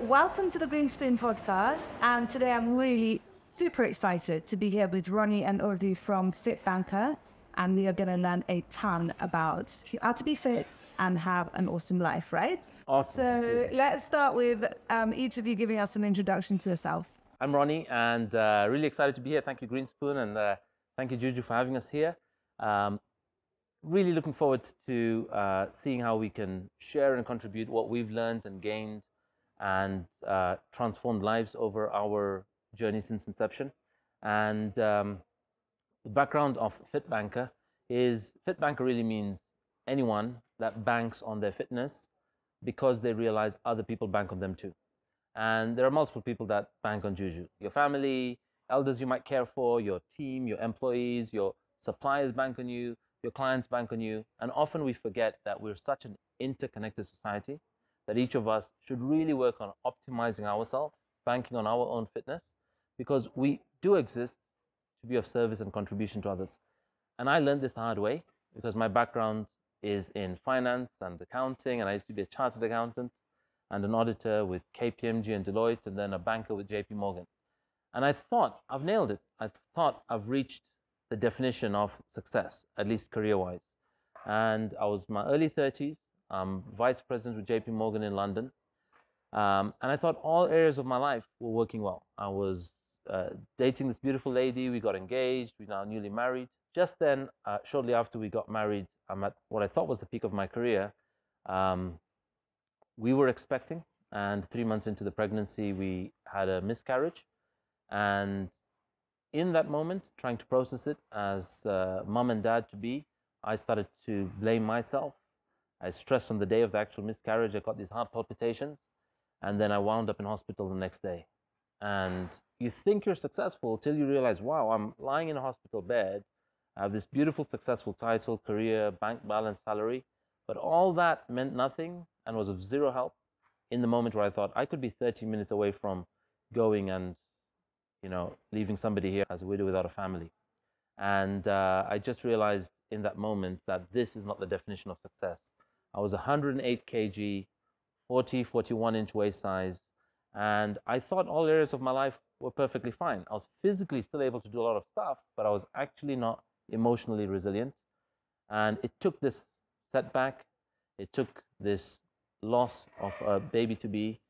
welcome to the Green Spoon podcast. And today I'm really super excited to be here with Ronnie and Urvi from FITBANKER. And we are going to learn a ton about how to be fit and have an awesome life, right? Awesome. So let's start with each of you giving us an introduction to yourselves. I'm Ronnie, and really excited to be here. Thank you, Green Spoon, and thank you, Juju, for having us here. Really looking forward to seeing how we can share and contribute what we've learned and gained and transformed lives over our journey since inception. And the background of FITBANKER is, FITBANKER really means anyone that banks on their fitness because they realize other people bank on them too. And there are multiple people that bank on Juju. Your family, elders you might care for, your team, your employees, your suppliers bank on you, your clients bank on you. And often we forget that we're such an interconnected society that each of us should really work on optimizing ourselves, banking on our own fitness, because we do exist to be of service and contribution to others. And I learned this the hard way because my background is in finance and accounting, and I used to be a chartered accountant and an auditor with KPMG and Deloitte, and then a banker with JP Morgan. And I thought I've nailed it. I thought I've reached the definition of success, at least career-wise. And I was in my early 30s, vice president with JP Morgan in London. And I thought all areas of my life were working well. I was dating this beautiful lady. We got engaged. We're now newly married. Just then, shortly after we got married, I'm at what I thought was the peak of my career. We were expecting, and 3 months into the pregnancy, we had a miscarriage. And in that moment, trying to process it as mom and dad to be, I started to blame myself. I stressed on the day of the actual miscarriage. I got these heart palpitations, and then I wound up in hospital the next day. And you think you're successful till you realize, wow, I'm lying in a hospital bed. I have this beautiful, successful title, career, bank balance, salary, but all that meant nothing and was of zero help in the moment where I thought I could be 30 minutes away from going and, you know, leaving somebody here as a widow without a family. And I just realized in that moment that this is not the definition of success. I was 108 kg, 41-inch waist size, and I thought all areas of my life were perfectly fine. I was physically still able to do a lot of stuff, but I was actually not emotionally resilient. And it took this setback, it took this loss of a baby-to-be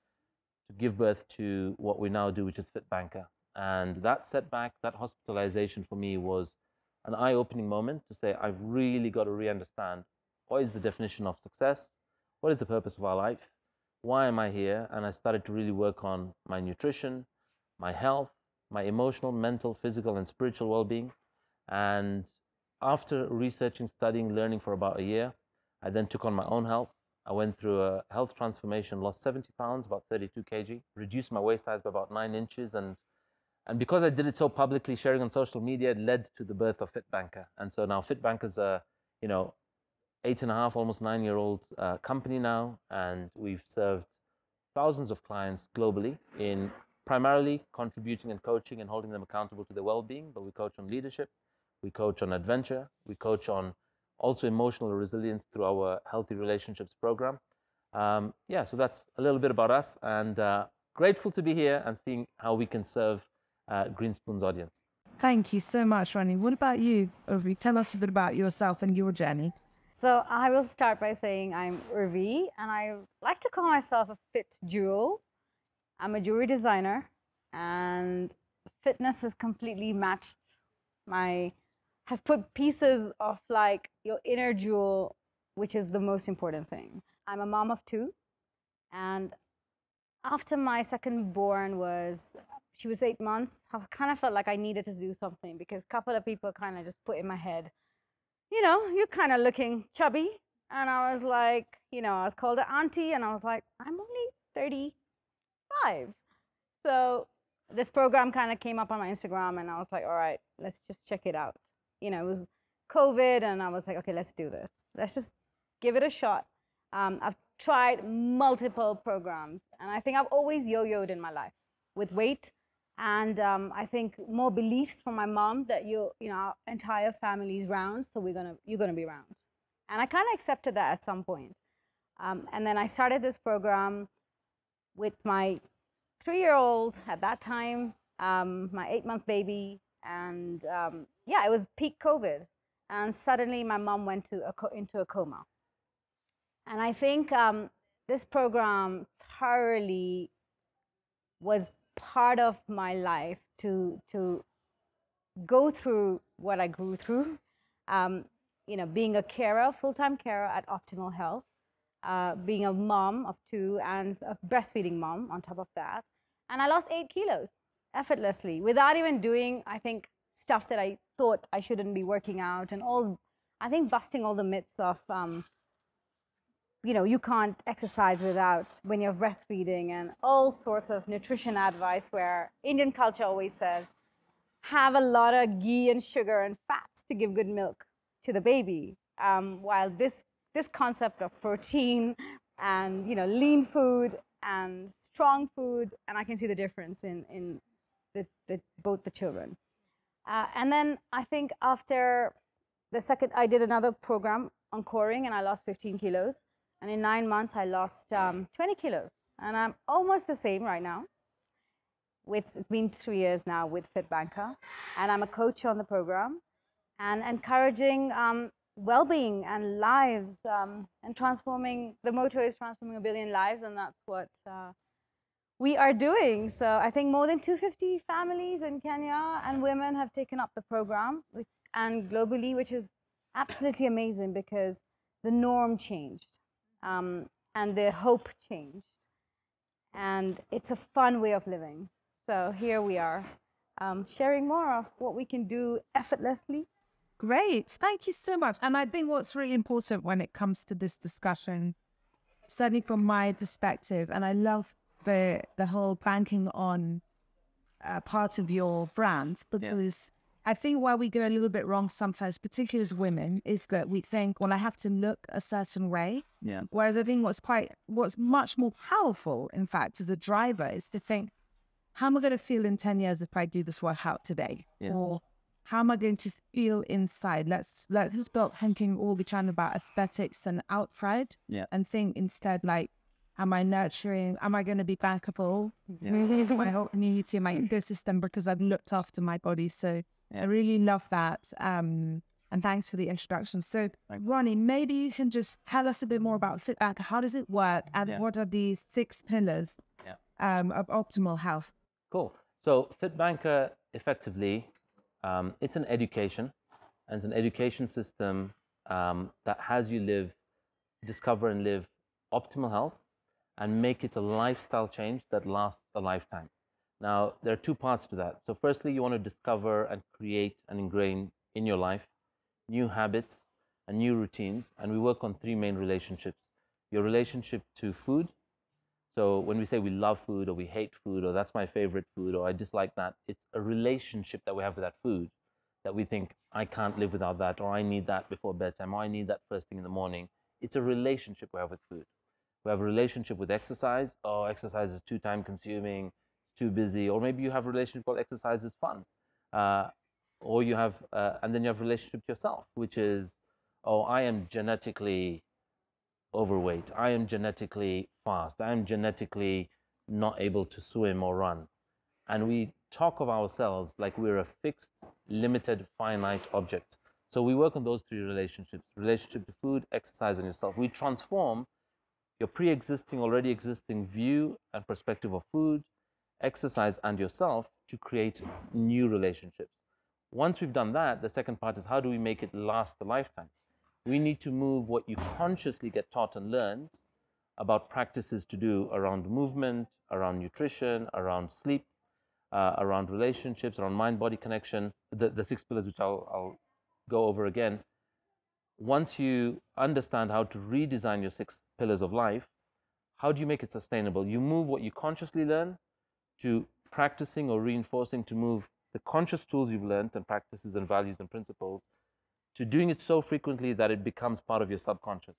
to give birth to what we now do, which is FITBANKER. And that setback, that hospitalization for me was an eye-opening moment to say, I've really got to re-understand what is the definition of success, what is the purpose of our life, why am I here? And I started to really work on my nutrition, my health, my emotional, mental, physical, and spiritual well-being. And after researching, studying, learning for about a year, I then took on my own health. I went through a health transformation, lost 70 pounds, about 32 kg, reduced my waist size by about 9 inches. And because I did it so publicly, sharing on social media, it led to the birth of FITBANKER. And so now FITBANKER is a, 8.5, almost 9-year-old company now. And we've served thousands of clients globally in primarily contributing and coaching and holding them accountable to their well-being. But we coach on leadership, we coach on adventure, we coach on also emotional resilience through our Healthy Relationships program. So that's a little bit about us, and grateful to be here and seeing how we can serve Green Spoon's audience. Thank you so much, Ronnie. What about you, Urvi? Tell us a bit about yourself and your journey. So I will start by saying I'm Urvi, and I like to call myself a fit jewel. I'm a jewelry designer, and fitness has completely matched has put pieces of like your inner jewel, which is the most important thing. I'm a mom of 2, and after my second born she was 8 months, I kind of felt like I needed to do something because a couple of people kind of just put in my head, you're kind of looking chubby. And I was like, I was called an auntie, and I was like, I'm only 35. So this program kind of came up on my Instagram, and I was like, all right, let's just check it out. It was COVID, and I was like, okay, let's do this. Let's just give it a shot. I've tried multiple programs, and I think I've always yo-yoed in my life with weight, and I think more beliefs from my mom that our entire family's round, so you're gonna be round, and I kind of accepted that at some point. And then I started this program with my 3-year-old at that time, my 8-month baby, and yeah, it was peak COVID. And suddenly my mom went into a coma. And I think this program thoroughly was part of my life to go through what I grew through. You know, being a carer, full-time carer at Optimal Health, being a mom of 2 and a breastfeeding mom on top of that. And I lost 8 kilos effortlessly without even doing, I think, stuff that I thought I shouldn't be working out, and all, I think, busting all the myths of, you know, you can't exercise without when you're breastfeeding, and all sorts of nutrition advice where Indian culture always says, have a lot of ghee and sugar and fats to give good milk to the baby. While this concept of protein and, you know, lean food and strong food, and I can see the difference in both the children. And then I think after the second, I did another program on coring, and I lost 15 kilos. And in 9 months, I lost 20 kilos. And I'm almost the same right now. It's been 3 years now with FITBANKER, and I'm a coach on the program, and encouraging well-being and lives, and transforming. The motto is transforming 1 billion lives, and that's what we are doing. So I think more than 250 families in Kenya and women have taken up the program, and globally, which is absolutely amazing because the norm changed, and the hope changed, and it's a fun way of living. So here we are, sharing more of what we can do effortlessly. Great. Thank you so much. And I think what's really important when it comes to this discussion, certainly from my perspective, and I love the whole banking on part of your brand, because I think where we go a little bit wrong sometimes, particularly as women, is that we think, well, I have to look a certain way. Yeah. Whereas I think what's much more powerful, in fact, as a driver, is to think, how am I going to feel in 10 years if I do this workout today? Yeah. Or how am I going to feel inside? Let's stop thinking all the time about aesthetics and outside, and think instead, like, am I nurturing? Am I going to be bankable? My whole community, my ecosystem, because I've looked after my body. So I really love that. And thanks for the introduction. So Ronnie, maybe you can just tell us a bit more about FITBANKER. How does it work? And what are these 6 pillars of optimal health? Cool. So FITBANKER, effectively, it's an education, and it's an education system that has you discover and live optimal health, and make it a lifestyle change that lasts a lifetime. Now, there are 2 parts to that. So firstly, you want to discover and create and ingrain in your life new habits and new routines, and we work on 3 main relationships. Your relationship to food. So when we say we love food, or we hate food, or that's my favorite food, or I dislike that, it's a relationship that we have with that food, that we think, I can't live without that, or I need that before bedtime, or I need that first thing in the morning. It's a relationship we have with food. We have a relationship with exercise. Oh, exercise is too time consuming, it's too busy. Or maybe you have a relationship called exercise is fun. Or you have, and then you have a relationship to yourself, which is, oh, I am genetically overweight, I am genetically fast, I am genetically not able to swim or run. And we talk of ourselves like we're a fixed, limited, finite object. So we work on those 3 relationships: relationship to food, exercise, and yourself. We transform your pre-existing, already existing view and perspective of food, exercise, and yourself to create new relationships. Once we've done that, the second part is, how do we make it last a lifetime? We need to move what you consciously get taught and learned about practices to do around movement, around nutrition, around sleep, around relationships, around mind-body connection, the 6 pillars, which I'll go over again. Once you understand how to redesign your 6 pillars of life, how do you make it sustainable? You move what you consciously learn to practicing or reinforcing, to move the conscious tools you've learned and practices and values and principles, to doing it so frequently that it becomes part of your subconscious.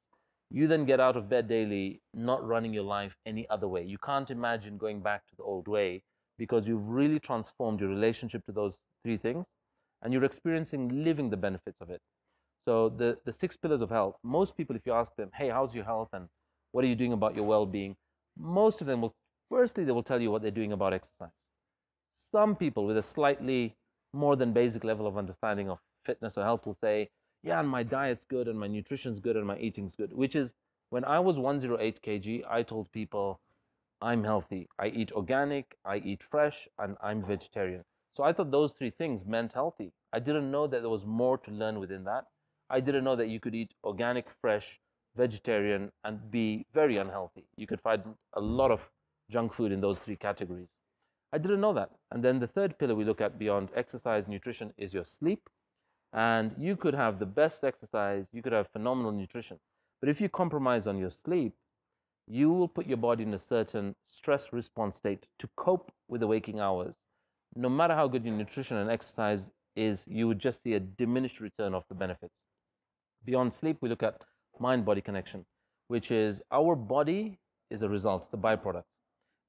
You then get out of bed daily not running your life any other way. You can't imagine going back to the old way, because you've really transformed your relationship to those 3 things, and you're experiencing living the benefits of it. So the 6 pillars of health, most people, if you ask them, hey, how's your health and what are you doing about your well-being, most of them will Firstly, they will tell you what they're doing about exercise. Some people with a slightly more than basic level of understanding of fitness or health will say, yeah, and my diet's good and my nutrition's good and my eating's good, which is when I was 108 kg, I told people I'm healthy. I eat organic, I eat fresh, and I'm vegetarian. So I thought those three things meant healthy. I didn't know that there was more to learn within that. I didn't know that you could eat organic, fresh, vegetarian, and be very unhealthy. You could find a lot of junk food in those three categories. I didn't know that. And then the third pillar we look at beyond exercise, nutrition is your sleep. And you could have the best exercise, you could have phenomenal nutrition. But if you compromise on your sleep, you will put your body in a certain stress response state to cope with the waking hours. No matter how good your nutrition and exercise is, you would just see a diminished return of the benefits. Beyond sleep, we look at mind-body connection, which is our body is a result, it's a byproduct.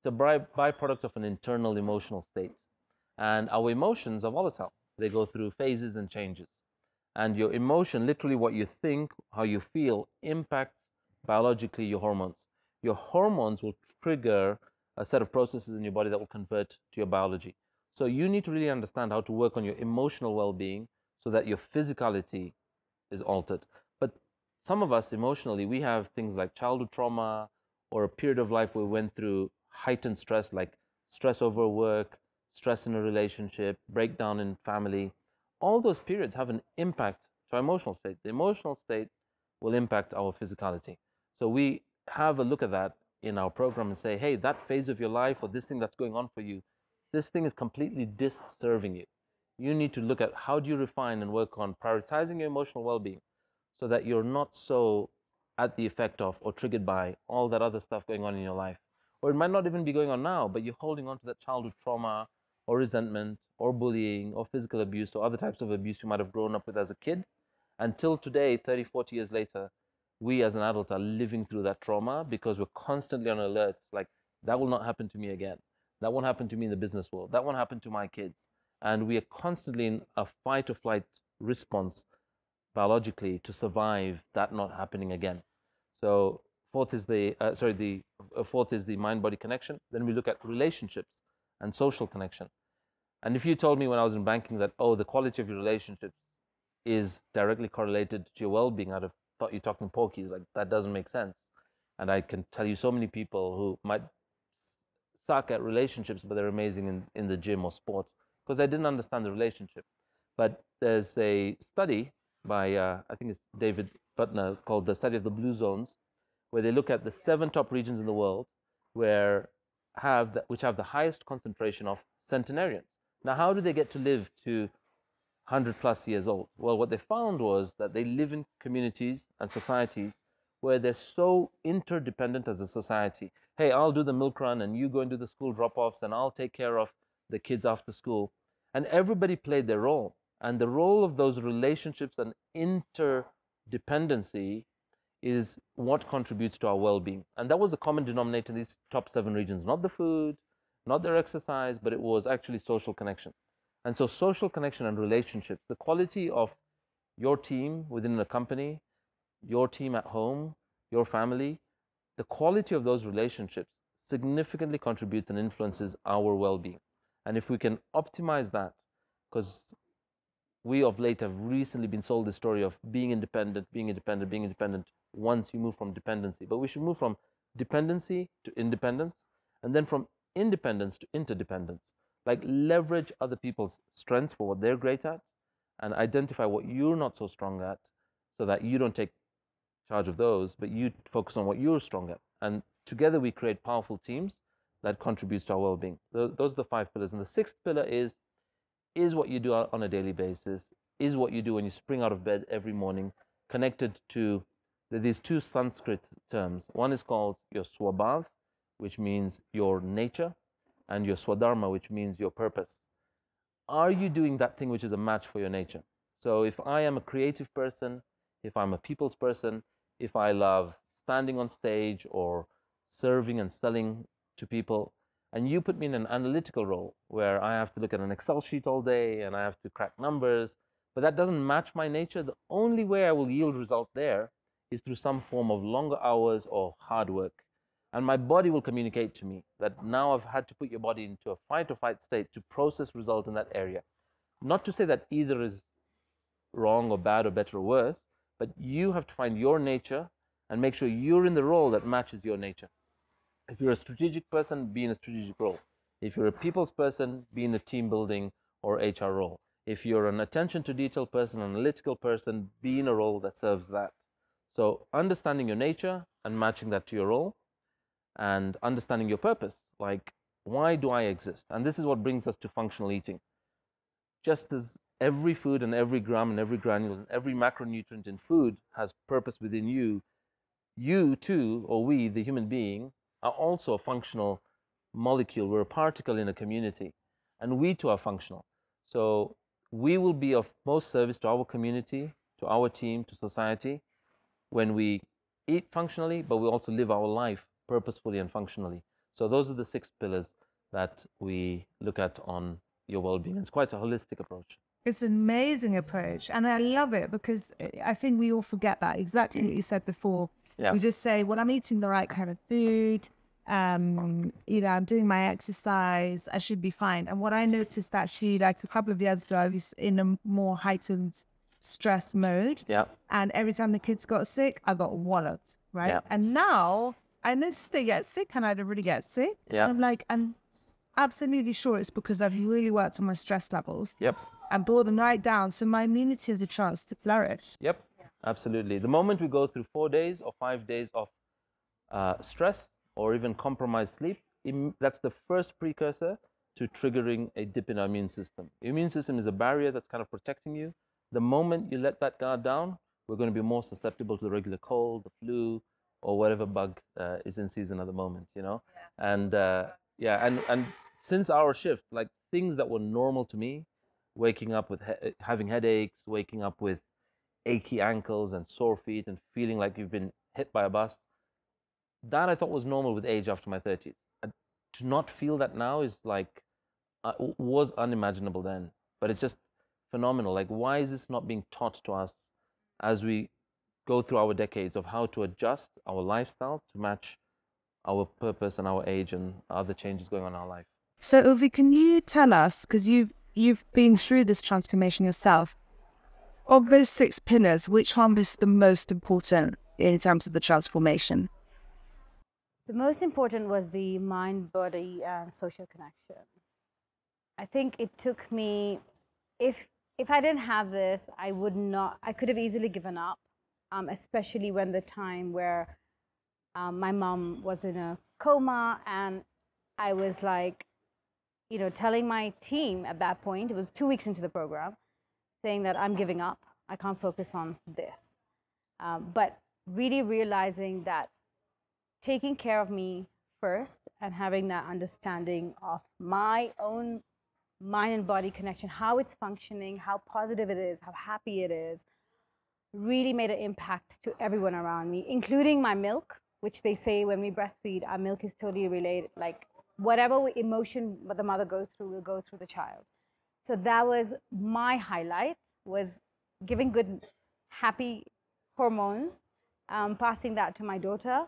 It's a byproduct of an internal emotional state. And our emotions are volatile. They go through phases and changes. And your emotion, literally what you think, how you feel, impacts biologically your hormones. Your hormones will trigger a set of processes in your body that will convert to your biology. So you need to really understand how to work on your emotional well-being so that your physicality is altered. But some of us emotionally, we have things like childhood trauma or a period of life where we went through heightened stress, like stress over work, stress in a relationship, breakdown in family. All those periods have an impact to our emotional state. The emotional state will impact our physicality. So we have a look at that in our program and say, hey, that phase of your life or this thing that's going on for you, this thing is completely disserving you. You need to look at how do you refine and work on prioritizing your emotional well-being so that you're not so at the effect of or triggered by all that other stuff going on in your life. Or it might not even be going on now, but you're holding on to that childhood trauma or resentment or bullying or physical abuse or other types of abuse you might have grown up with as a kid. Until today, 30, 40 years later, we as an adult are living through that trauma because we're constantly on alert. Like, that will not happen to me again. That won't happen to me in the business world. That won't happen to my kids. And we are constantly in a fight or flight response biologically to survive that not happening again. So fourth is the fourth is the mind-body connection. Then we look at relationships and social connection. And if you told me when I was in banking that, oh, the quality of your relationships is directly correlated to your well-being, I'd have thought you're talking porkies. Like, that doesn't make sense. And I can tell you so many people who might suck at relationships, but they're amazing in the gym or sport because they didn't understand the relationship. But there's a study by, I think it's David Butner, called The Study of the Blue Zones, where they look at the 7 top regions in the world which have the highest concentration of centenarians. Now, how do they get to live to 100 plus years old? Well, what they found was that they live in communities and societies where they're so interdependent as a society. Hey, I'll do the milk run and you go and do the school drop-offs and I'll take care of the kids after school. And everybody played their role. And the role of those relationships and interdependency is what contributes to our well-being. And that was a common denominator in these top 7 regions. Not the food, not their exercise, but it was actually social connection. And so social connection and relationships, the quality of your team within a company, your team at home, your family, the quality of those relationships significantly contributes and influences our well-being. And if we can optimize that, because we of late have recently been sold the story of being independent, being independent, being independent once you move from dependency. But we should move from dependency to independence, and then from independence to interdependence. Like, leverage other people's strengths for what they're great at and identify what you're not so strong at so that you don't take charge of those, but you focus on what you're strong at. And together we create powerful teams that contributes to our well-being. Those are the 5 pillars. And the 6th pillar is what you do on a daily basis, is what you do when you spring out of bed every morning, connected to these 2 Sanskrit terms. One is called your swabhav, which means your nature, and your swadharma, which means your purpose. Are you doing that thing which is a match for your nature? So if I am a creative person, if I'm a people's person, if I love standing on stage or serving and selling to people, and you put me in an analytical role where I have to look at an Excel sheet all day and I have to crack numbers, but that doesn't match my nature, the only way I will yield result there is through some form of longer hours or hard work. And my body will communicate to me that now I've had to put your body into a fight or flight state to process result in that area. Not to say that either is wrong or bad or better or worse, but you have to find your nature and make sure you're in the role that matches your nature. If you're a strategic person, be in a strategic role. If you're a people's person, be in a team building or HR role. If you're an attention to detail person, an analytical person, be in a role that serves that. So understanding your nature and matching that to your role, and understanding your purpose, like, why do I exist? And this is what brings us to functional eating. Just as every food and every gram and every granule and every macronutrient in food has purpose within you, you too, or we, the human being, are also a functional molecule. We're a particle in a community, and we too are functional. So we will be of most service to our community, to our team, to society, when we eat functionally, but we also live our life purposefully and functionally. So those are the 6 pillars that we look at on your well-being. It's quite a holistic approach. It's an amazing approach, and I love it because I think we all forget that, exactly what you said before. Yeah. We just say, well, I'm eating the right kind of food, I'm doing my exercise, I should be fine. And what I noticed actually, like a couple of years ago, I was in a more heightened stress mode. Yeah. And every time the kids got sick, I got walloped, right? Yeah. And now I notice they get sick and I don't really get sick. Yeah. And I'm like, I'm absolutely sure it's because I've really worked on my stress levels. Yep. And brought them right down. So my immunity has a chance to flourish. Yep. Absolutely. The moment we go through 4 days or 5 days of stress or even compromised sleep, that's the first precursor to triggering a dip in our immune system. The immune system is a barrier that's kind of protecting you. The moment you let that guard down, we're going to be more susceptible to the regular cold, the flu, or whatever bug is in season at the moment, you know? Yeah. And since our shift, like things that were normal to me, waking up with having headaches, waking up with achy ankles and sore feet and feeling like you've been hit by a bus, that I thought was normal with age after my 30s. To not feel that now is like, was unimaginable then, but it's just phenomenal. Like, why is this not being taught to us as we go through our decades of how to adjust our lifestyle to match our purpose and our age and other changes going on in our life? So Urvi, can you tell us, because you've been through this transformation yourself, of those 6 pillars, which one was the most important in terms of the transformation? The most important was the mind, body, and social connection. I think it took me, if I didn't have this, I could have easily given up, especially when the time where my mom was in a coma, and I was like, telling my team at that point, it was 2 weeks into the program, saying that I'm giving up, I can't focus on this. But really realizing that taking care of me first and having that understanding of my own mind and body connection, how it's functioning, how positive it is, how happy it is, really made an impact to everyone around me, including my milk, which they say when we breastfeed, our milk is totally related. Like whatever emotion the mother goes through will go through the child. So that was my highlight, was giving good, happy hormones, passing that to my daughter.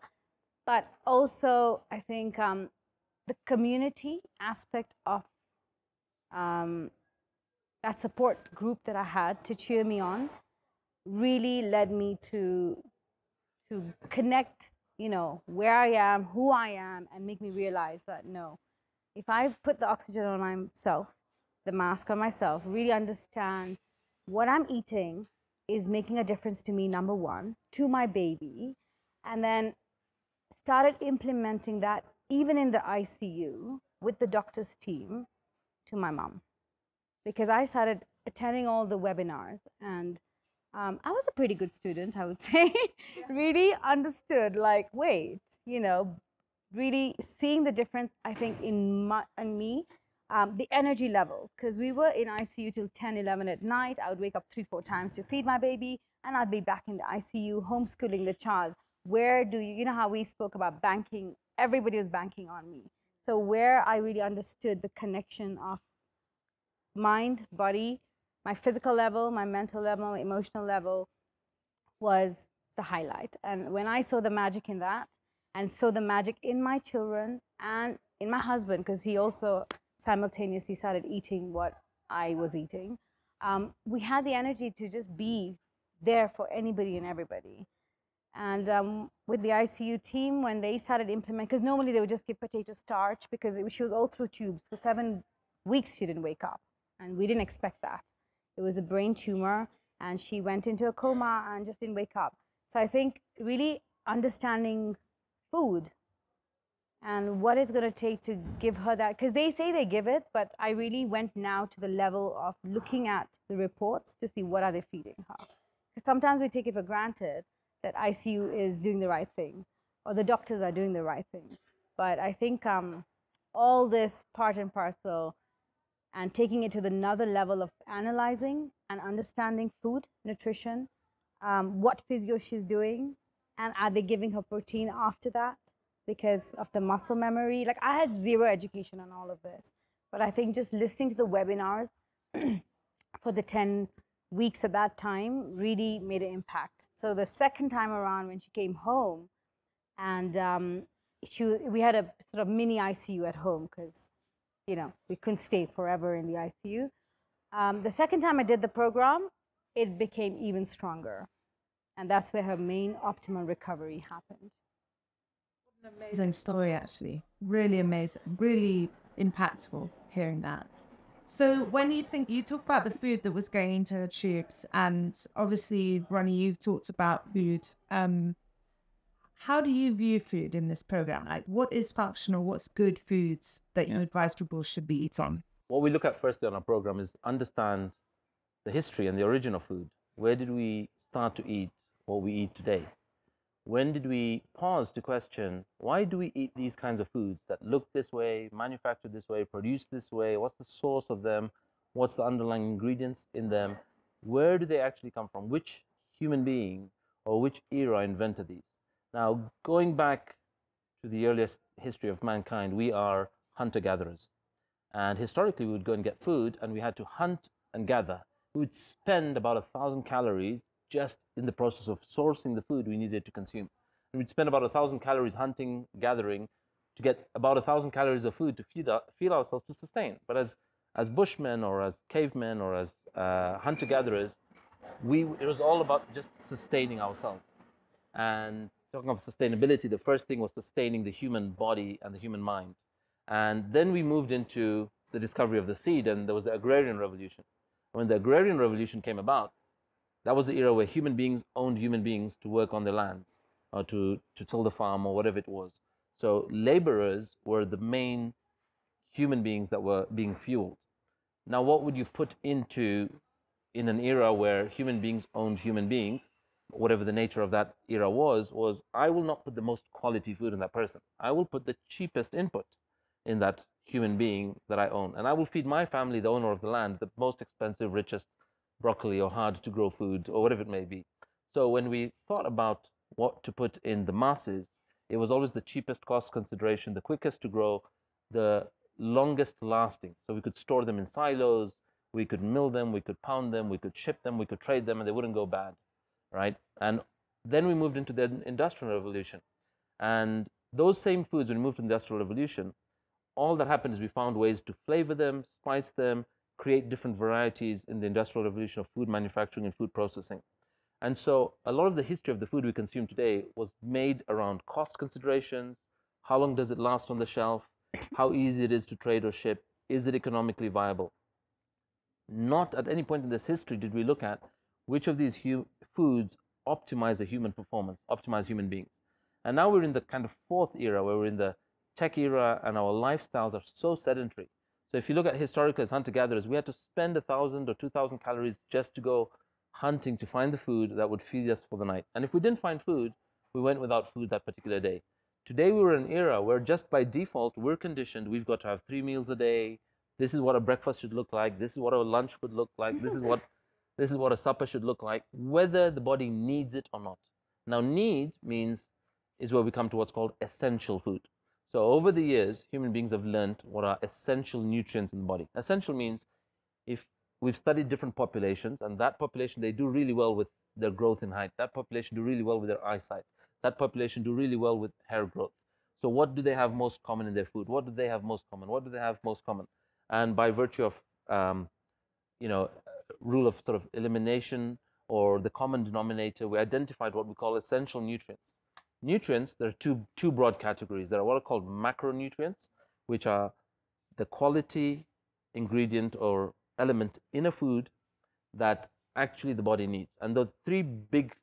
But also, I think the community aspect of that support group that I had to cheer me on really led me to connect, where I am, who I am, and make me realize that no, if I put the oxygen on myself, the mask on myself, really understand what I'm eating is making a difference to me, number one, to my baby, and then started implementing that even in the ICU with the doctor's team to my mom. Because I started attending all the webinars, and I was a pretty good student, I would say. Really understood, like, wait, really seeing the difference, I think, in me, the energy levels. Because we were in ICU till 10, 11 at night. I would wake up 3-4 times to feed my baby, and I'd be back in the ICU homeschooling the child. Where do you know how we spoke about banking? Everybody was banking on me. So where I really understood the connection of mind, body, my physical level, my mental level, my emotional level was the highlight. And when I saw the magic in that, and saw the magic in my children and in my husband, because he also simultaneously started eating what I was eating. We had the energy to just be there for anybody and everybody. And with the ICU team, when they started implementing, because normally they would just give potato starch, because she was all through tubes. For 7 weeks, she didn't wake up. And we didn't expect that. It was a brain tumor, and she went into a coma and just didn't wake up. So I think really understanding food and what it's going to take to give her that, because they say they give it, but I really went now to the level of looking at the reports to see what are they feeding her. Because sometimes we take it for granted that ICU is doing the right thing or the doctors are doing the right thing. But I think all this part and parcel and taking it to another level of analyzing and understanding food, nutrition, what physio she's doing, and are they giving her protein after that because of the muscle memory. Like, I had zero education on all of this, but I think just listening to the webinars for the 10 weeks at that time really made an impact. So the second time around when she came home, and we had a sort of mini ICU at home because, you know, we couldn't stay forever in the ICU. The second time I did the program, it became even stronger. And that's where her main optimal recovery happened. What an amazing story, actually. Really amazing, really impactful hearing that. So when you talk about the food that was going into her tubes, and obviously, Ronnie, you've talked about food. How do you view food in this program? Like, what is functional? What's good foods that you advise people should be eating? What we look at firstly on our program is understand the history and the origin of food. Where did we start to eat what we eat today? When did we pause to question, why do we eat these kinds of foods that look this way, manufactured this way, produced this way? What's the source of them? What's the underlying ingredients in them? Where do they actually come from? Which human being or which era invented these? Now, going back to the earliest history of mankind, we are hunter-gatherers. And historically, we would go and get food, and we had to hunt and gather. We would spend about 1,000 calories just in the process of sourcing the food we needed to consume. And we'd spend about 1,000 calories hunting, gathering, to get about 1,000 calories of food to feed ourselves, to sustain. But as bushmen or as cavemen or as hunter-gatherers, it was all about just sustaining ourselves. And talking of sustainability, the first thing was sustaining the human body and the human mind. And then we moved into the discovery of the seed, and there was the agrarian revolution. When the agrarian revolution came about, that was the era where human beings owned human beings to work on their lands, or to till the farm, or whatever it was. So laborers were the main human beings that were being fueled. Now, what would you put in an era where human beings owned human beings? Whatever the nature of that era was I will not put the most quality food in that person. I will put the cheapest input in that human being that I own. And I will feed my family, the owner of the land, the most expensive, richest broccoli or hard to grow food or whatever it may be. So when we thought about what to put in the masses, it was always the cheapest cost consideration, the quickest to grow, the longest lasting. So we could store them in silos, we could mill them, we could pound them, we could ship them, we could trade them, and they wouldn't go bad. Right? And then we moved into the Industrial Revolution. And those same foods, when we moved to the Industrial Revolution, all that happened is we found ways to flavor them, spice them, create different varieties in the Industrial Revolution of food manufacturing and food processing. And so a lot of the history of the food we consume today was made around cost considerations. How long does it last on the shelf? How easy it is to trade or ship? Is it economically viable? Not at any point in this history did we look at which of these foods optimize the human performance, optimize human beings. And now we're in the kind of fourth era, where we're in the tech era, and our lifestyles are so sedentary. So if you look at historically as hunter-gatherers, we had to spend 1,000 or 2,000 calories just to go hunting to find the food that would feed us for the night. And if we didn't find food, we went without food that particular day. Today we're in an era where just by default, we're conditioned, we've got to have 3 meals a day. This is what a breakfast should look like. This is what a lunch would look like. This is what a supper should look like, whether the body needs it or not. Now, need is where we come to what's called essential food. So over the years, human beings have learned what are essential nutrients in the body. Essential means if we've studied different populations, and that population, they do really well with their growth in height. That population do really well with their eyesight. that population do really well with hair growth. So what do they have most common in their food? What do they have most common? What do they have most common? And by virtue of rule of sort of elimination or the common denominator, we identified what we call essential nutrients. Nutrients, there are two broad categories. There are what are called macronutrients, which are the quality ingredient or element in a food that actually the body needs. And the three big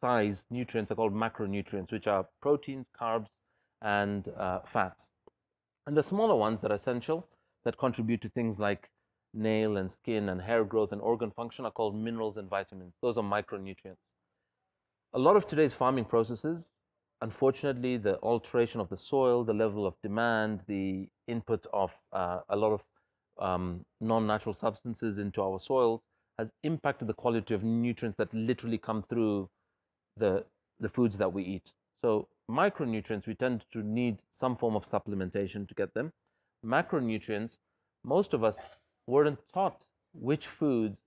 size nutrients are called macronutrients, which are proteins, carbs, and fats. And the smaller ones that are essential, that contribute to things like nail and skin and hair growth and organ function, are called minerals and vitamins. Those are micronutrients. A lot of today's farming processes, unfortunately, the alteration of the soil, the level of demand, the input of a lot of non-natural substances into our soils has impacted the quality of nutrients that literally come through the foods that we eat. So micronutrients, we tend to need some form of supplementation to get them. Macronutrients, most of us weren't taught which foods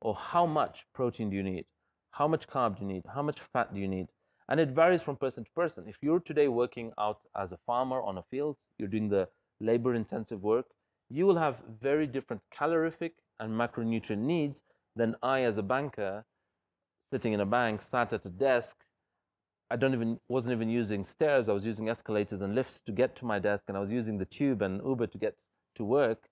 or how much protein do you need, how much carb do you need, how much fat do you need. And it varies from person to person. If you're today working out as a farmer on a field, you're doing the labor-intensive work, you will have very different calorific and macronutrient needs than I, as a banker, sitting in a bank, sat at a desk. I wasn't even using stairs. I was using escalators and lifts to get to my desk, and I was using the tube and Uber to get to work,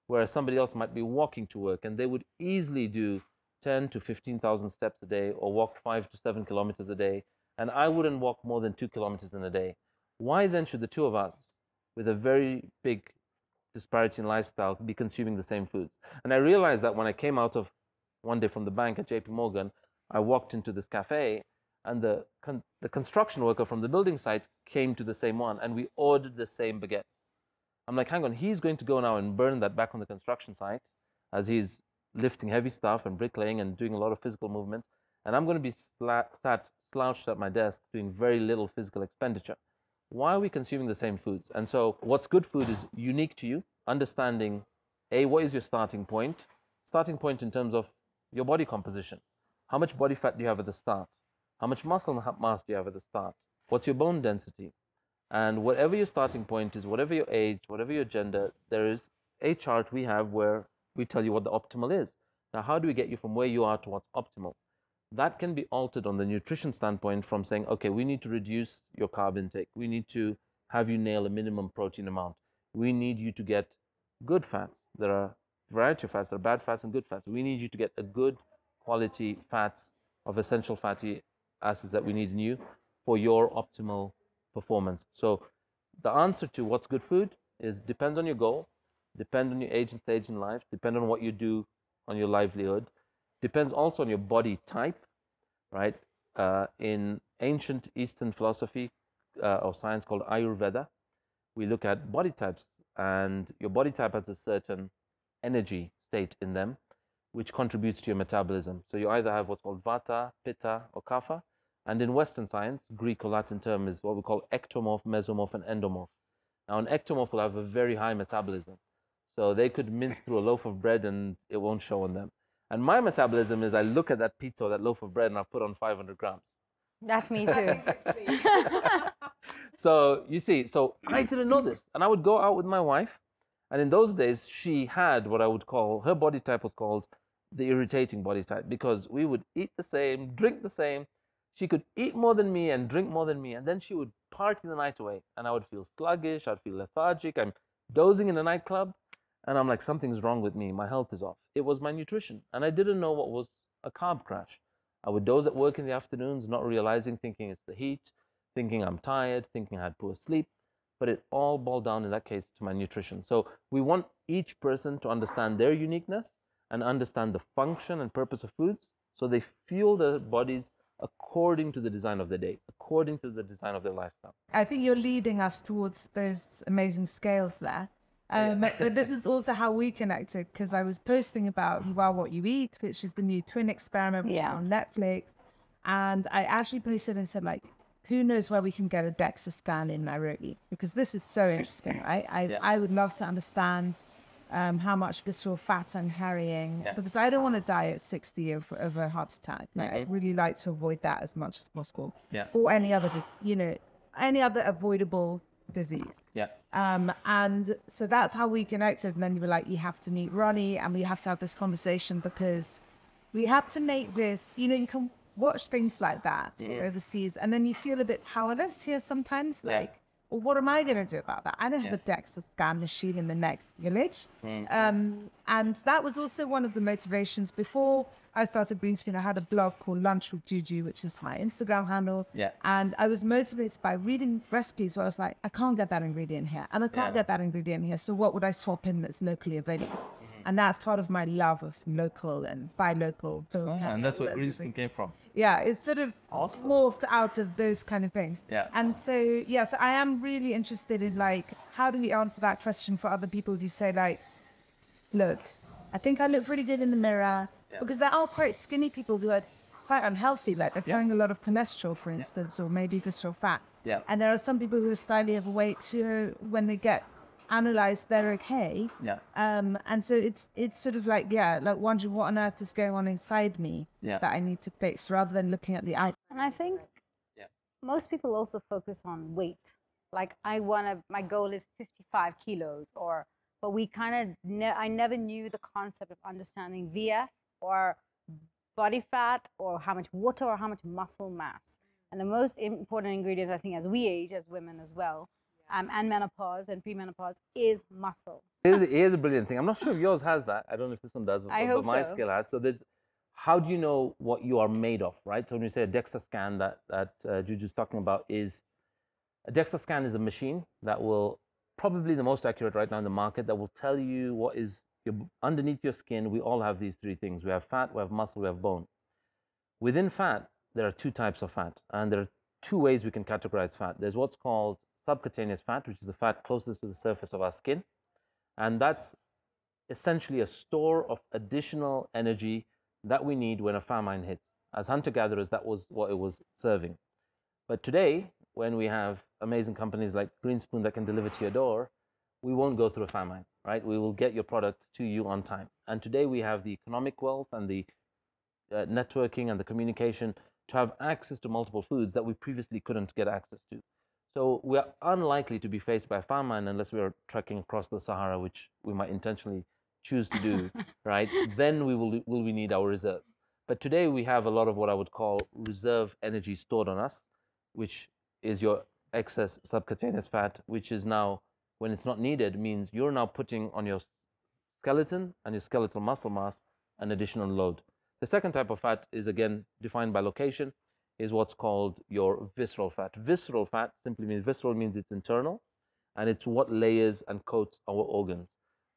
whereas somebody else might be walking to work, and they would easily do 10 to 15,000 steps a day or walk 5 to 7 kilometers a day, and I wouldn't walk more than 2 kilometers in a day. Why then should the two of us, with a very big disparity in lifestyle, be consuming the same foods? And I realized that when I came out of one day from the bank at JP Morgan, I walked into this cafe, and the construction worker from the building site came to the same one, and we ordered the same baguette. I'm like, hang on, he's going to go now and burn that back on the construction site as he's lifting heavy stuff and bricklaying and doing a lot of physical movement, and I'm going to be sat slouched at my desk doing very little physical expenditure. Why are we consuming the same foods? And so what's good food is unique to you, understanding, A, what is your starting point? Starting point in terms of your body composition. How much body fat do you have at the start? How much muscle mass do you have at the start? What's your bone density? And whatever your starting point is, whatever your age, whatever your gender, there is a chart we have where we tell you what the optimal is. Now, how do we get you from where you are to what's optimal? That can be altered on the nutrition standpoint from saying, okay, we need to reduce your carb intake. We need to have you nail a minimum protein amount. We need you to get good fats. There are a variety of fats. There are bad fats and good fats. We need you to get a good quality fats of essential fatty acids that we need in you for your optimal performance. So the answer to what's good food is depends on your goal, depends on your age and stage in life, depends on what you do on your livelihood, depends also on your body type, right? In ancient Eastern philosophy or science called Ayurveda, we look at body types, and your body type has a certain energy state in them, which contributes to your metabolism. So you either have what's called Vata, Pitta, or Kapha. And in Western science, Greek or Latin term is what we call ectomorph, mesomorph, and endomorph. Now, an ectomorph will have a very high metabolism. So they could mince through a loaf of bread and it won't show on them. And my metabolism is I look at that pizza or that loaf of bread and I've put on 500 grams. That's me too. So you see, so I didn't know this. And I would go out with my wife. And in those days, she had what I would call, her body type was called the irritating body type, because we would eat the same, drink the same. She could eat more than me and drink more than me, and then she would party the night away, and I would feel sluggish, I'd feel lethargic, I'm dozing in a nightclub, and I'm like, something's wrong with me, my health is off. It was my nutrition, and I didn't know what was a carb crash. I would doze at work in the afternoons, not realizing, thinking it's the heat, thinking I'm tired, thinking I had poor sleep, but it all boiled down in that case to my nutrition. So we want each person to understand their uniqueness and understand the function and purpose of foods, so they fuel their bodies according to the design of their day, according to the design of their lifestyle. I think you're leading us towards those amazing scales there. But this is also how we connected, because I was posting about You Are What You Eat, which is the new twin experiment on Netflix. And I actually posted and said, like, who knows where we can get a DEXA scan in Nairobi? Because this is so interesting, right? I would love to understand how much visceral fat I'm carrying, because I don't want to die at 60 of a heart attack. Like, I really like to avoid that as much as possible. Or any other, any other avoidable disease. And so that's how we connected. And then you were like, you have to meet Ronnie and we have to have this conversation, because we have to make this, you can watch things like that overseas and then you feel a bit powerless here sometimes. Like, well, what am I going to do about that? I don't have a DEXA scan machine in the next village. And that was also one of the motivations. Before I started Green Spoon, I had a blog called Lunch with Juju, which is my Instagram handle. And I was motivated by reading recipes where I was like, I can't get that ingredient here and I can't get that ingredient here. So what would I swap in that's locally available? And that's part of my love of local and buy local. And that's where Green Spoon came from. Yeah, it's sort of morphed out of those kind of things. And so, yes, I am really interested in, like, how do we answer that question for other people who say, like, look, I think I look really good in the mirror. Because there are quite skinny people who are quite unhealthy, like they're carrying a lot of cholesterol, for instance, or maybe visceral fat. And there are some people who are slightly overweight who, when they get analyzed, they're okay. And so it's sort of like, like wondering what on earth is going on inside me that I need to fix, rather than looking at the eye. And I think most people also focus on weight. Like, my goal is 55 kilos, but we kind of, I never knew the concept of understanding VF or body fat or how much water or how much muscle mass. And the most important ingredient, I think, as we age, as women as well, and menopause and premenopause, is muscle. Here's a brilliant thing. I'm not sure if yours has that. I don't know if this one does, but my scale has. So there's, how do you know what you are made of, right? So when you say a DEXA scan that Juju's talking about, is a DEXA scan is a machine that will, probably the most accurate right now in the market, that will tell you what is underneath your skin. We all have these three things. We have fat, we have muscle, we have bone. Within fat, there are two types of fat, and there are two ways we can categorize fat. There's what's called subcutaneous fat, which is the fat closest to the surface of our skin. And that's essentially a store of additional energy that we need when a famine hits. As hunter-gatherers, that was what it was serving. But today, when we have amazing companies like Green Spoon that can deliver to your door, we won't go through a famine, right? We will get your product to you on time. And today we have the economic wealth and the networking and the communication to have access to multiple foods that we previously couldn't get access to. So we are unlikely to be faced by famine unless we are trekking across the Sahara, which we might intentionally choose to do, right? Then will we need our reserves. But today we have a lot of what I would call reserve energy stored on us, which is your excess subcutaneous fat, which is now, when it's not needed, means you're now putting on your skeleton and your skeletal muscle mass an additional load. The second type of fat is, again, defined by location, is what's called your visceral fat. Visceral fat simply means, visceral means it's internal, and it's what layers and coats our organs.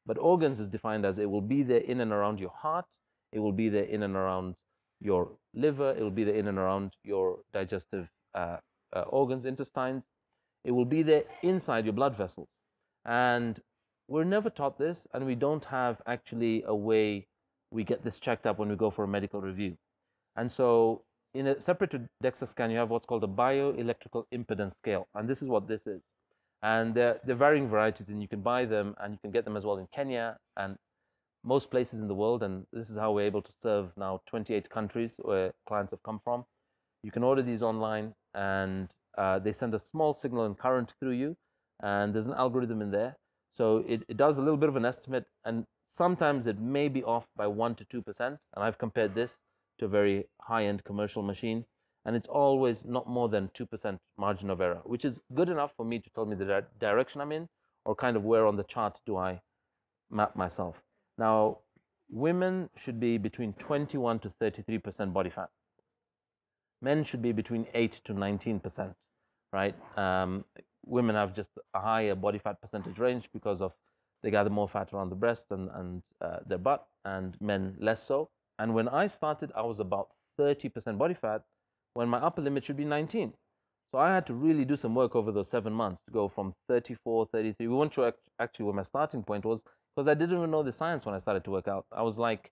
But organs is defined as, it will be there in and around your heart, it will be there in and around your liver, it will be there in and around your digestive organs, intestines, it will be there inside your blood vessels. And we're never taught this, and we don't have actually a way we get this checked up when we go for a medical review. And so, in a separate to DEXA scan, you have what's called a bioelectrical impedance scale, and this is what this is. And they're varying varieties, and you can buy them, and you can get them as well in Kenya and most places in the world. And this is how we're able to serve now 28 countries where clients have come from. You can order these online, and they send a small signal and current through you, and there's an algorithm in there. So it does a little bit of an estimate, and sometimes it may be off by 1 to 2%. And I've compared this to a very high-end commercial machine, and it's always not more than 2% margin of error, which is good enough for me to tell me the direction I'm in, or kind of where on the chart do I map myself. Now, women should be between 21 to 33% body fat. Men should be between 8 to 19%, right? Women have just a higher body fat percentage range because of they gather more fat around the breast and their butt, and men less so. And when I started, I was about 30% body fat, when my upper limit should be 19. So I had to really do some work over those 7 months to go from 34, 33. We weren't sure actually where my starting point was, because I didn't even know the science when I started to work out. I was like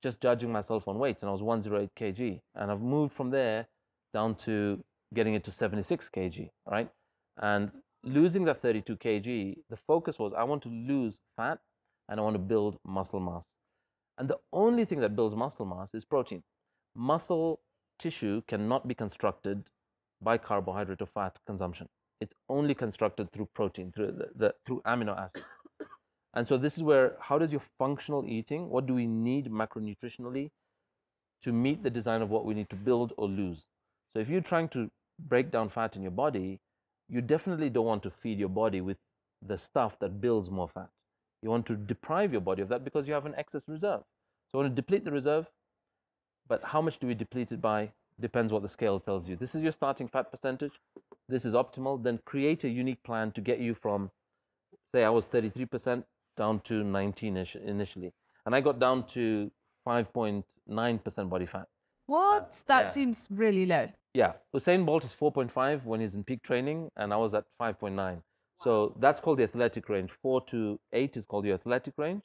just judging myself on weight, and I was 108 kg. And I've moved from there down to getting it to 76 kg, right? And losing that 32 kg, the focus was I want to lose fat and I want to build muscle mass. And the only thing that builds muscle mass is protein. Muscle tissue cannot be constructed by carbohydrate or fat consumption. It's only constructed through protein, through amino acids. And so this is where, how does your functional eating, what do we need macronutritionally to meet the design of what we need to build or lose? So if you're trying to break down fat in your body, you definitely don't want to feed your body with the stuff that builds more fat. You want to deprive your body of that because you have an excess reserve. So you want to deplete the reserve, but how much do we deplete it by? Depends what the scale tells you. This is your starting fat percentage. This is optimal. Then create a unique plan to get you from, say I was 33% down to 19-ish initially. And I got down to 5.9% body fat. What? That seems really low. Yeah, Usain Bolt is 4.5 when he's in peak training, and I was at 5.9. So that's called the athletic range. 4 to 8 is called your athletic range,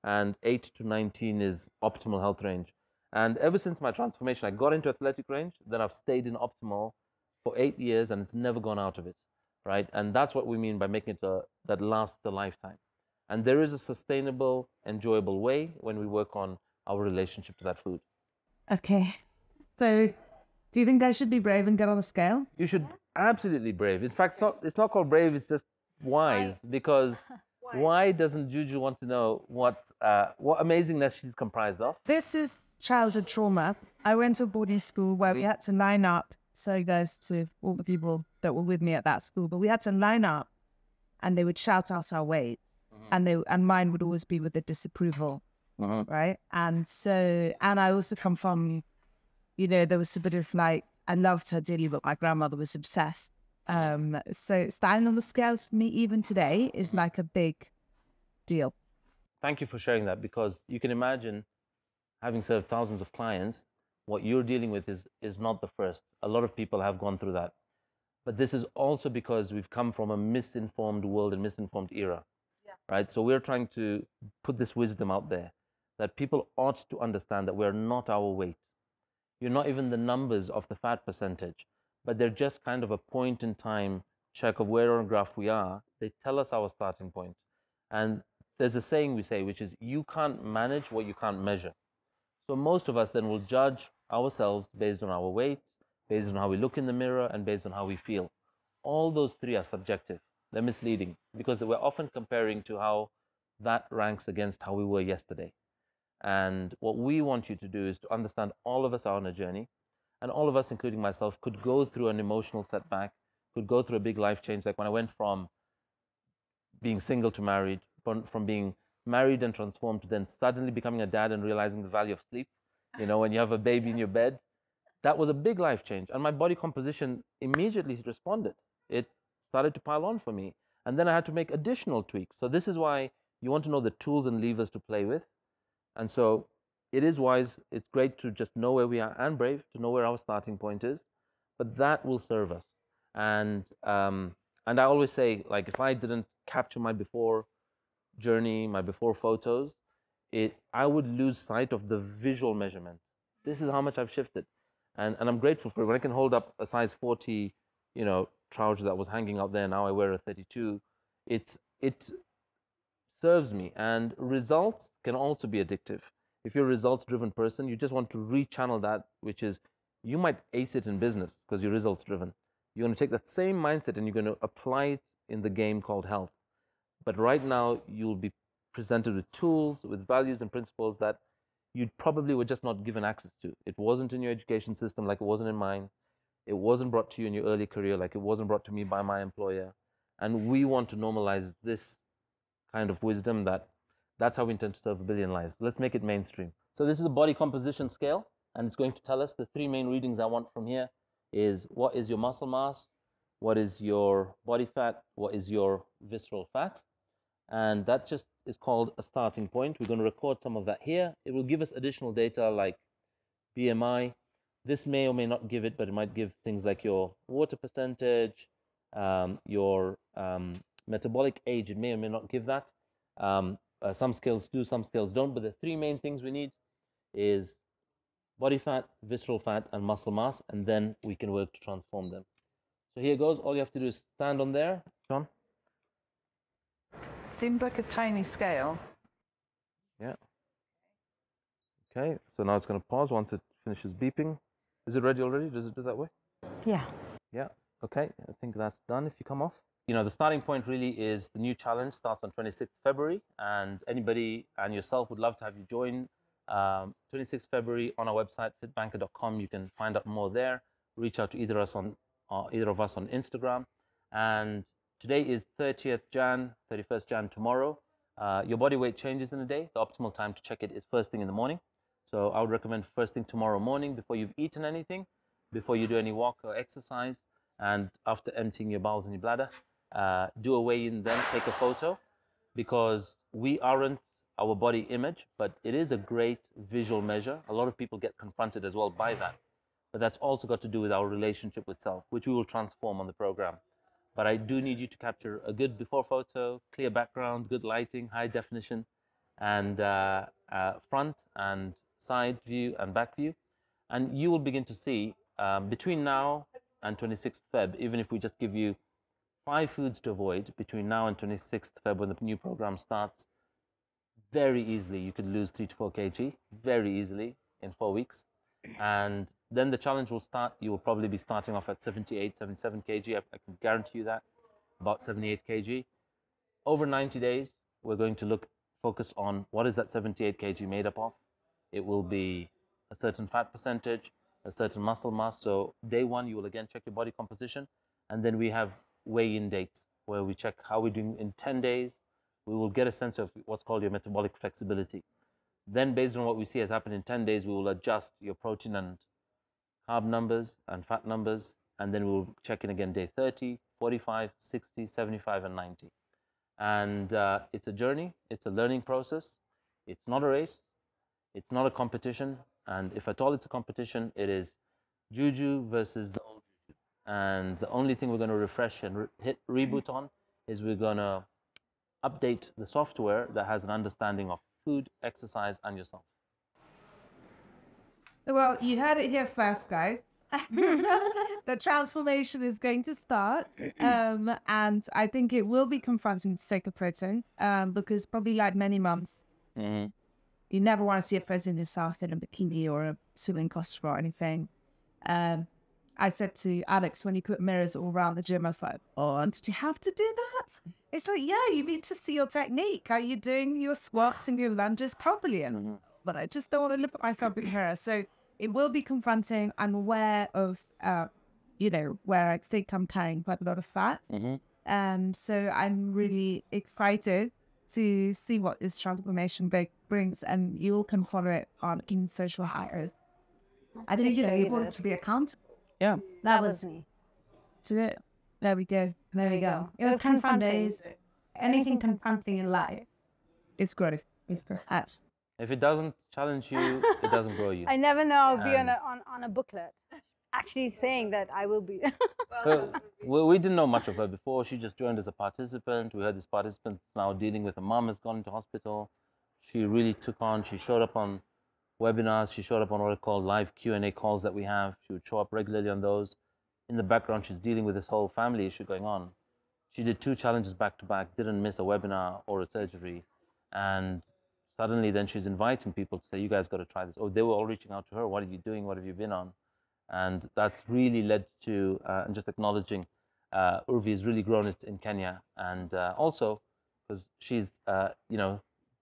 and 8 to 19 is optimal health range. And ever since my transformation, I got into athletic range, then I've stayed in optimal for 8 years, and it's never gone out of it, right? And that's what we mean by making it that lasts a lifetime. And there is a sustainable, enjoyable way when we work on our relationship to that food. Okay. So do you think I should be brave and get on the scale? You should absolutely brave. In fact, it's not called brave, it's just wise. Because why doesn't Juju want to know what amazingness she's comprised of? This is childhood trauma. I went to a boarding school where we had to line up. So goes to all the people that were with me at that school. But we had to line up and they would shout out our weight. And mine would always be with the disapproval. Right. And I also come from, there was a bit of like, I loved her dearly, but my grandmother was obsessed. So standing on the scales for me even today is like a big deal. Thank you for sharing that, because you can imagine, having served thousands of clients, what you're dealing with is not the first. A lot of people have gone through that. But this is also because we've come from a misinformed world and misinformed era. Right? So we're trying to put this wisdom out there that people ought to understand that we're not our weight. You're not even the numbers of the fat percentage, but they're just kind of a point in time check of where on a graph we are. They tell us our starting point. And there's a saying we say, which is, you can't manage what you can't measure. So most of us then will judge ourselves based on our weight, based on how we look in the mirror, and based on how we feel. All those three are subjective. They're misleading because we're often comparing to how that ranks against how we were yesterday. And what we want you to do is to understand all of us are on a journey, and all of us, including myself, could go through an emotional setback, could go through a big life change. Like when I went from being single to married, from being married and transformed to then suddenly becoming a dad and realizing the value of sleep, when you have a baby in your bed, that was a big life change. And my body composition immediately responded. It started to pile on for me. And then I had to make additional tweaks. So this is why you want to know the tools and levers to play with. And so it is wise, it's great to just know where we are, and brave to know where our starting point is, but that will serve us. And I always say, like, if I didn't capture my before journey, my before photos, I would lose sight of the visual measurement. This is how much I've shifted. And I'm grateful for it. When I can hold up a size 40, trouser that was hanging out there, now I wear a 32, it serves me. And results can also be addictive. If you're a results-driven person, you just want to rechannel that, which is, you might ace it in business because you're results-driven. You're going to take that same mindset and you're going to apply it in the game called health. But right now, you'll be presented with tools, with values and principles that you probably were just not given access to. It wasn't in your education system like it wasn't in mine. It wasn't brought to you in your early career like it wasn't brought to me by my employer. And we want to normalize this kind of wisdom. That's how we intend to serve 1 billion lives. Let's make it mainstream. So this is a body composition scale, and it's going to tell us the 3 main readings I want from here is, what is your muscle mass, what is your body fat, what is your visceral fat. And that just is called a starting point. We're going to record some of that here. It will give us additional data like BMI. This may or may not give it, but it might give things like your water percentage, your metabolic age. It may or may not give that. Some scales do, some scales don't. But the 3 main things we need is body fat, visceral fat, and muscle mass. And then we can work to transform them. So here goes. All you have to do is stand on there. John? Seemed like a tiny scale. Okay, so now it's going to pause once it finishes beeping. Is it ready already? Does it do that way? Yeah. Yeah. Okay, I think that's done if you come off. You know, the starting point really is the new challenge starts on 26th February, and anybody and yourself would love to have you join. 26th February on our website, fitbanker.com. You can find out more there. Reach out to either of us on Instagram. And today is 30th Jan, 31st Jan tomorrow. Your body weight changes in a day. The optimal time to check it is first thing in the morning. So I would recommend first thing tomorrow morning before you've eaten anything, before you do any walk or exercise, and after emptying your bowels and your bladder. Do a weigh-in, then take a photo, because we aren't our body image, but it is a great visual measure. A lot of people get confronted as well by that, but that's also got to do with our relationship with self, which we will transform on the program. But I do need you to capture a good before photo, clear background, good lighting, high definition, and front and side view and back view. And you will begin to see between now and 26th Feb, even if we just give you 5 foods to avoid between now and 26th Feb when the new program starts, very easily you could lose 3 to 4 kg very easily in 4 weeks. And then the challenge will start. You will probably be starting off at 78, 77 kg. I can guarantee you that, about 78 kg. Over 90 days, we're going to focus on what is that 78 kg made up of. It will be a certain fat percentage, a certain muscle mass. So day 1, you will again check your body composition. And then we have weigh-in dates where we check how we're doing in 10 days. We will get a sense of what's called your metabolic flexibility. Then based on what we see has happened in 10 days, we will adjust your protein and carb numbers and fat numbers. And then we'll check in again day 30, 45, 60, 75, and 90. And it's a journey. It's a learning process. It's not a race. It's not a competition. And if at all it's a competition, it is Juju versus the old Juju. And the only thing we're going to refresh and hit reboot on is we're going to update the software that has an understanding of food, exercise, and yourself. Well, you heard it here first, guys. The transformation is going to start, and I think it will be confronting to take a photo, because probably like many mums, you never want to see a photo of yourself in a bikini or a swimming costume or anything. I said to Alex, when you put mirrors all around the gym, I was like, oh, did you have to do that? It's like, yeah, you need to see your technique. Are you doing your squats and your lunges properly? And but I just don't want to look at myself in the mirror. So it will be confronting. I'm aware of, where I think I'm carrying quite a lot of fat. So I'm really excited to see what this transformation brings, and you can follow it on in social hires. I didn't you wanted to be accountable. Yeah, that was me. To it. There we go. There we go. It was confronting. Anything confronting in life, it's good. It's good. If it doesn't challenge you, it doesn't grow you. I never know I'll be on a booklet actually saying that I will be. We didn't know much of her before. She just joined as a participant. We heard this participant is now dealing with a mom has gone into hospital. She really took on. She showed up on webinars. She showed up on what are called live Q&A calls that we have. She would show up regularly on those. In the background, she's dealing with this whole family issue going on. She did 2 challenges back to back, didn't miss a webinar or a surgery. And suddenly then she's inviting people to say, you guys got to try this. Oh, they were all reaching out to her. What are you doing? What have you been on? And that's really led to, and just acknowledging, Urvi has really grown it in Kenya. And also, because she's,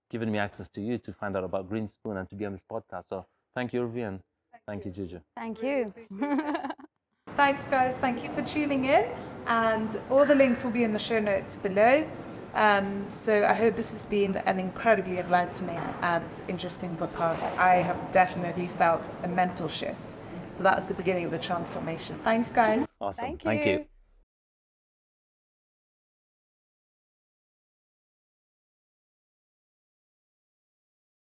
given me access to you to find out about Green Spoon and to be on this podcast. So thank you, Urvi, and thank you, Juju. Thank you. Thanks, guys. Thank you for tuning in. And all the links will be in the show notes below. So I hope this has been an incredibly enlightening and interesting podcast. I have definitely felt a mental shift. So that's the beginning of the transformation. Thanks, guys. Awesome. Thank you. Thank you.